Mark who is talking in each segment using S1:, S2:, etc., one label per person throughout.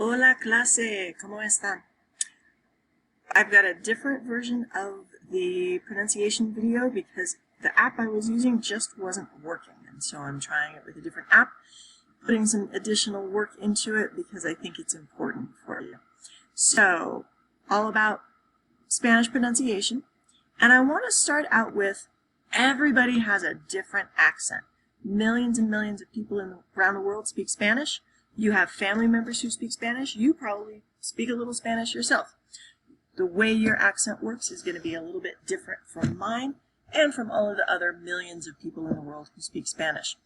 S1: Hola clase, ¿cómo están? I've got a different version of the pronunciation video because the app I was using just wasn't working, and so I'm trying it with a different app, putting some additional work into it because I think it's important for you. So, all about Spanish pronunciation, and I want to start out with everybody has a different accent. Millions and millions of people around the world speak Spanish. You have family members who speak Spanish. You probably speak a little Spanish yourself. The way your accent works is going to be a little bit different from mine and from all of the other millions of people in the world who speak Spanish.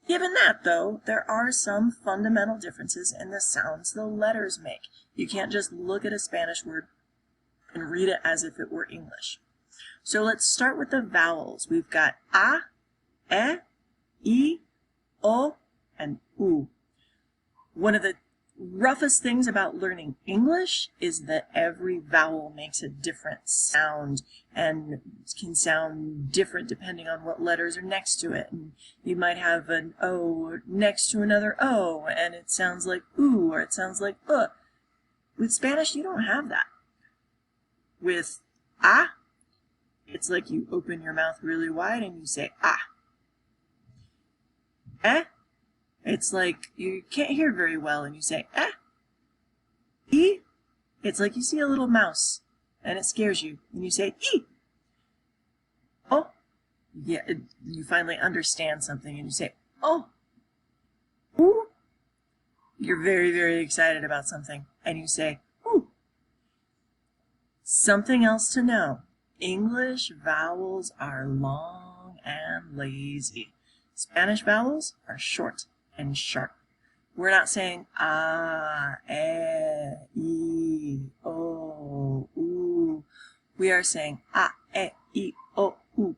S1: Given that, though, there are some fundamental differences in the sounds the letters make. You can't just look at a Spanish word and read it as if it were English. So let's start with the vowels. We've got A, E, I, O, and U. One of the roughest things about learning English is that every vowel makes a different sound and can sound different depending on what letters are next to it. And you might have an O next to another O and it sounds like oo or it sounds like With Spanish, you don't have that. With A, it's like you open your mouth really wide and you say ah. It's like you can't hear very well and you say eh. E, it's like you see a little mouse and it scares you and you say E. Oh, yeah, you finally understand something and you say oh. Ooh, you're very, very excited about something and you say ooh. Something else to know. English vowels are long and lazy. Spanish vowels are short and sharp. We're not saying ah, I, o, u. We are saying ah, I, o, u.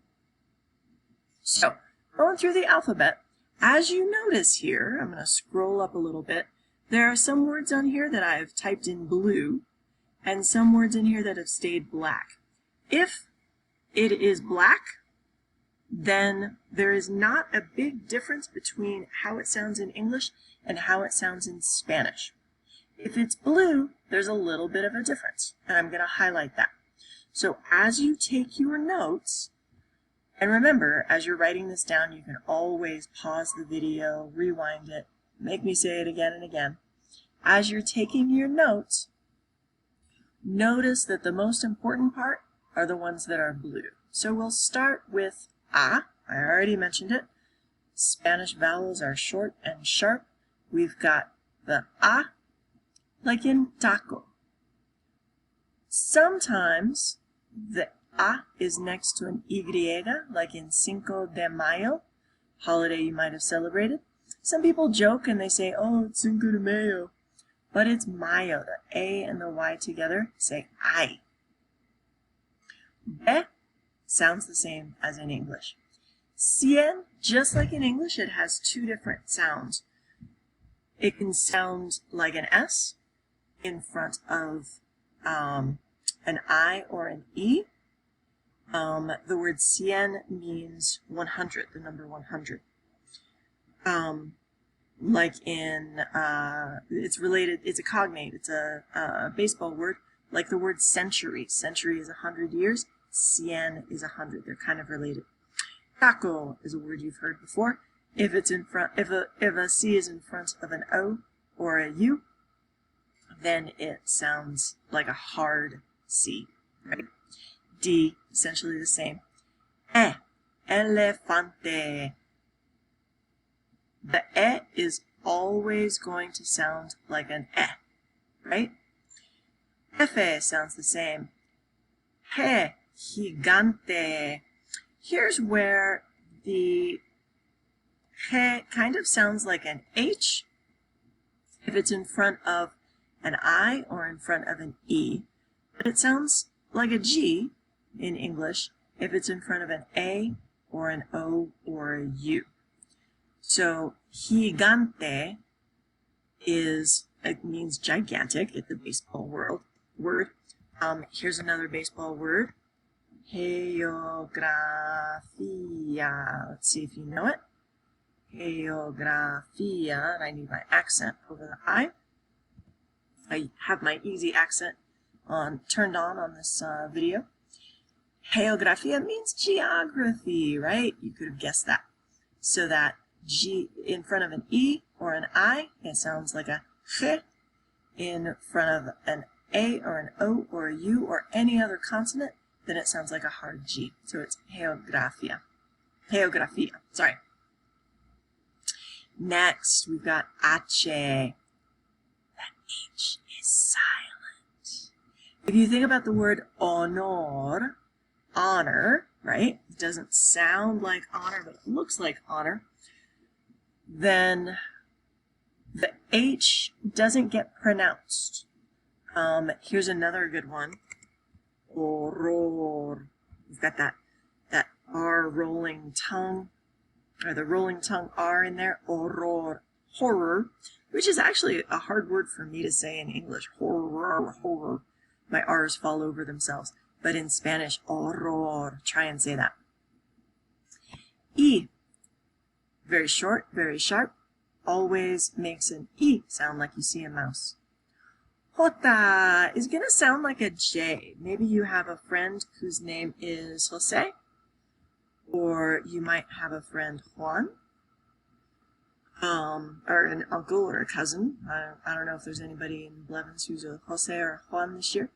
S1: So, going through the alphabet, as you notice here, I'm going to scroll up a little bit. There are some words on here that I've typed in blue, and some words in here that have stayed black. If it is black, then there is not a big difference between how it sounds in English and how it sounds in Spanish. If it's blue, there's a little bit of a difference, and I'm going to highlight that. So as you take your notes, and remember, as you're writing this down, you can always pause the video, rewind it, make me say it again and again. As you're taking your notes, notice that the most important part are the ones that are blue. So we'll start with A. I already mentioned it. Spanish vowels are short and sharp. We've got the A, like in taco. Sometimes the A is next to an Y, like in Cinco de Mayo, holiday you might have celebrated. Some people joke and they say, oh, it's Cinco de Mayo. But it's Mayo. The A and the Y together say ay. Be sounds the same as in English. Cien, just like in English, it has two different sounds. It can sound like an S in front of an I or an E. The word cien means 100, the number 100. Like in, it's related, it's a cognate, it's a baseball word, like the word century. Century is 100 years. Cien is 100. They're kind of related. Taco is a word you've heard before. If it's in front, if a C is in front of an O or a U, then it sounds like a hard C, right? D, essentially the same. Elefante. The is always going to sound like an right? F sounds the same. Gigante. Here's where the kind of sounds like an H if it's in front of an I or in front of an E. But it sounds like a G in English if it's in front of an A or an O or a U. So gigante it means gigantic. It's a baseball word. Here's another baseball word. Geografía. Let's see if you know it. Geografía. And I need my accent over the I. I have my easy accent turned on this video. Geografía means geography, right? You could have guessed that. So that G in front of an E or an I, it sounds like a G. In front of an A or an O or a U or any other consonant, then it sounds like a hard G. So it's geografía. Geografía, sorry. Next, we've got H. That H is silent. If you think about the word honor, honor, right? It doesn't sound like honor, but it looks like honor. Then the H doesn't get pronounced. Here's another good one. Horror. We've got that R rolling tongue, or the rolling tongue R in there. Horror. Horror, which is actually a hard word for me to say in English. Horror, horror. My R's fall over themselves. But in Spanish, horror. Try and say that. E. Very short, very sharp. Always makes an E sound like you see a mouse. Jota is going to sound like a J. Maybe you have a friend whose name is Jose, or you might have a friend Juan, or an uncle or a cousin. I don't know if there's anybody in Blevins who's a Jose or Juan this year.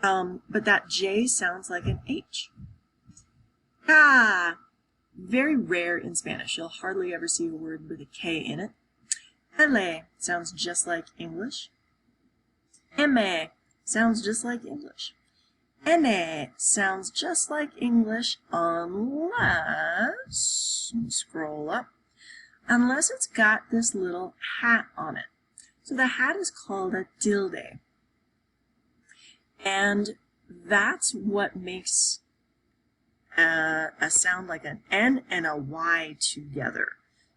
S1: But that J sounds like an H. Ka. Very rare in Spanish. You'll hardly ever see a word with a K in it. Ele sounds just like English. M sounds just like English. N sounds just like English unless, scroll up, unless it's got this little hat on it. So the hat is called a tilde. And that's what makes a sound like an N and a Y together.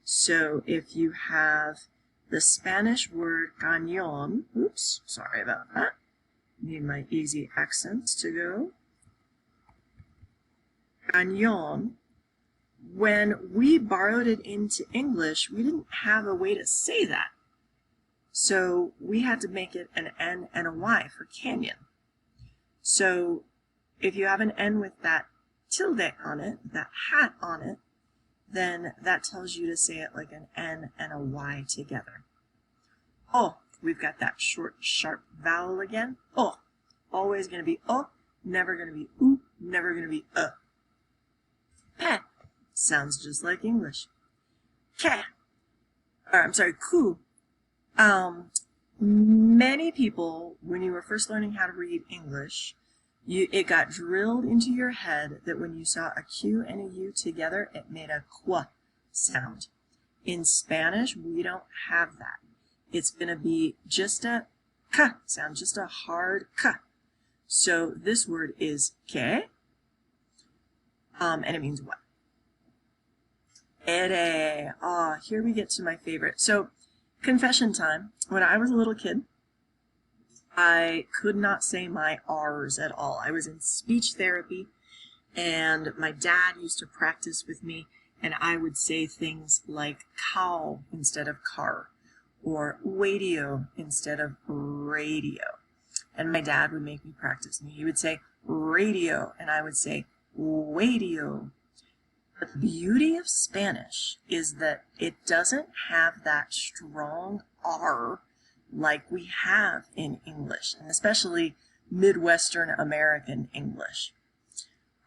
S1: So if you have the Spanish word cañón, oops, sorry about that. Need my easy accents to go. Cañón. When we borrowed it into English, we didn't have a way to say that. So we had to make it an N and a Y for canyon. So if you have an N with that tilde on it, that hat on it, then that tells you to say it like an N and a Y together. Oh, we've got that short, sharp vowel again. Oh, always going to be oh, never going to be oo, never going to be Pe sounds just like English. Ke, or I'm sorry, ku. Many people, when you were first learning how to read English, it got drilled into your head that when you saw a Q and a U together, it made a qua sound. In Spanish, we don't have that. It's going to be just a ka sound, just a hard ka. So this word is que, and it means what? Ere. Ah, here we get to my favorite. So, confession time. When I was a little kid, I could not say my R's at all. I was in speech therapy, and my dad used to practice with me, and I would say things like cow instead of car, or radio instead of radio. And my dad would make me practice me. He would say radio, and I would say radio. But the beauty of Spanish is that it doesn't have that strong R like we have in English, and especially Midwestern American English.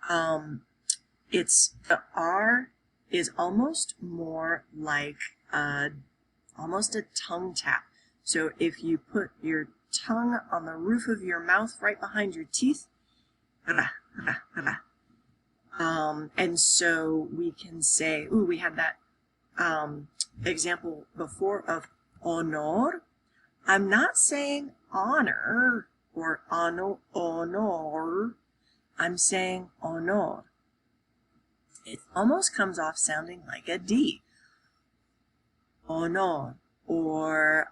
S1: The R is almost more like almost a tongue tap. So if you put your tongue on the roof of your mouth right behind your teeth, ra, ra, ra. And so we can say, ooh, we had that example before of honor. I'm not saying honor or honor. I'm saying honor. It almost comes off sounding like a D. Honor. Or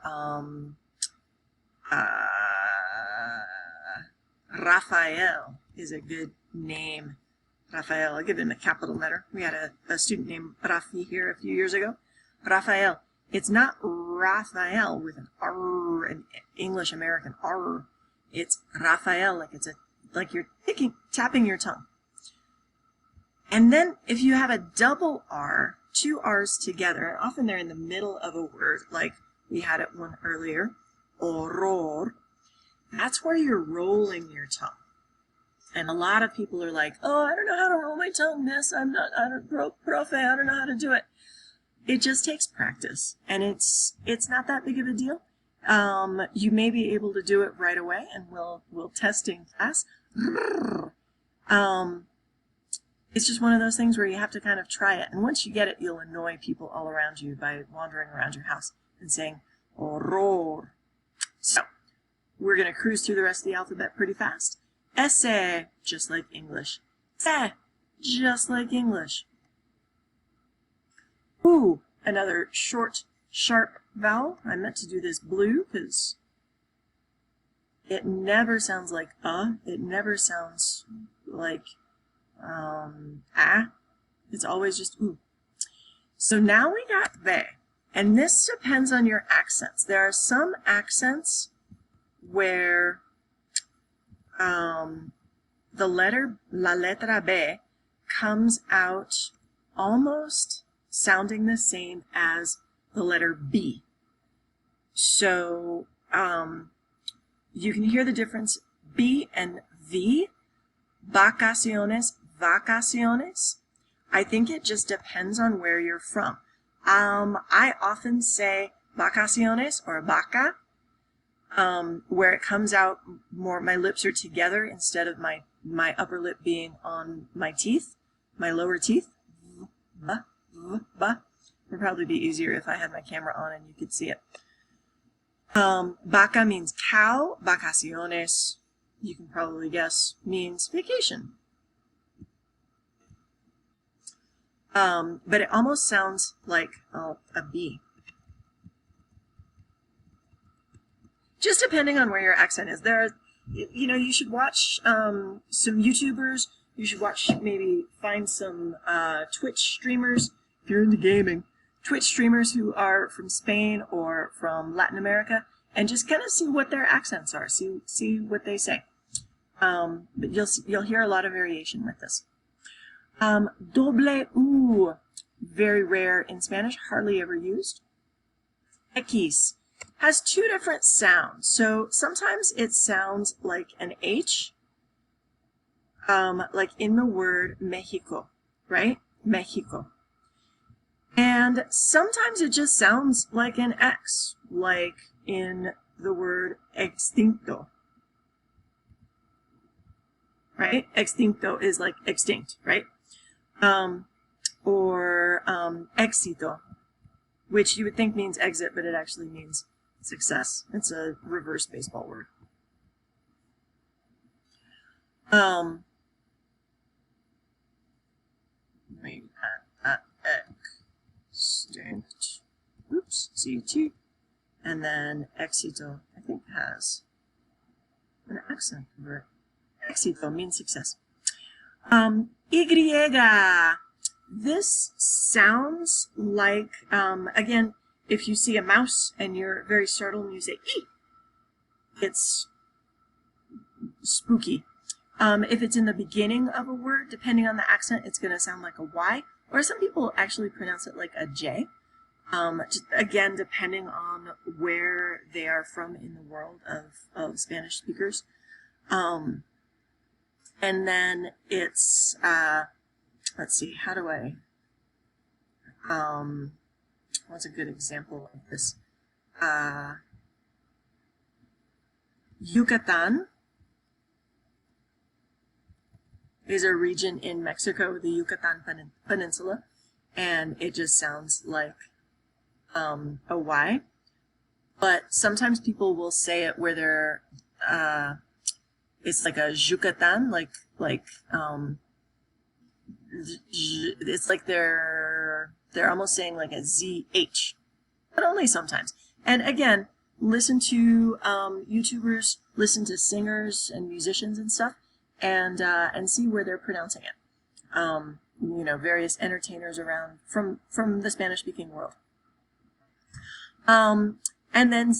S1: Raphael is a good name. Raphael, I'll give him a capital letter. We had a student named Rafi here a few years ago. Raphael. It's not Raphael with an R, an English American R. It's Raphael, like you're tapping your tongue. And then if you have a double R, two R's together, and often they're in the middle of a word, like we had it one earlier, horror, that's where you're rolling your tongue. And a lot of people are like, oh, I don't know how to roll my tongue, miss. Profe, I don't know how to do it. It just takes practice, and it's not that big of a deal. You may be able to do it right away, and we'll test in class. It's just one of those things where you have to kind of try it, and once you get it, you'll annoy people all around you by wandering around your house and saying horror. So we're going to cruise through the rest of the alphabet pretty fast. Esse, just like English. Se, just like English. Ooh, another short, sharp vowel. I meant to do this blue because it never sounds like it never sounds like It's always just ooh. So now we got ve, and this depends on your accents. There are some accents where the letter, la letra B, comes out almost sounding the same as the letter B. So you can hear the difference, B and V, vacaciones, vacaciones. I think it just depends on where you're from. I often say vacaciones or vaca, where it comes out more, my lips are together instead of my upper lip being on my teeth, my lower teeth. Would probably be easier if I had my camera on and you could see it. Vaca means cow. Vacaciones, you can probably guess, means vacation. But it almost sounds like a bee. Just depending on where your accent is. There are, you should watch some YouTubers. You should maybe find some Twitch streamers, if you're into gaming, Twitch streamers who are from Spain or from Latin America, and just kind of see what their accents are, see what they say. But you'll hear a lot of variation with this. Doble U, very rare in Spanish, hardly ever used. X has two different sounds. So sometimes it sounds like an H, like in the word Mexico, right? Mexico. And sometimes it just sounds like an X, like in the word extinto, right? Extinto is like extinct, right? Or éxito, which you would think means exit, but it actually means success. It's a reverse baseball word. We had extinct, oops, CT, and then éxito, I think, has an accent over it. Éxito means success. Y. This sounds like, again, if you see a mouse and you're very startled and you say, E, it's spooky. If it's in the beginning of a word, depending on the accent, it's going to sound like a Y, or some people actually pronounce it like a J. Just, again, depending on where they are from in the world of Spanish speakers. And then it's, let's see, how do I, what's a good example of this? Yucatan is a region in Mexico, the Yucatan Peninsula, and it just sounds like a Y. But sometimes people will say it where they're, it's like a Yucatan, it's like they're almost saying like a ZH, but only sometimes. And again, listen to YouTubers, listen to singers and musicians and stuff, and see where they're pronouncing it. Various entertainers around from the Spanish-speaking world. And then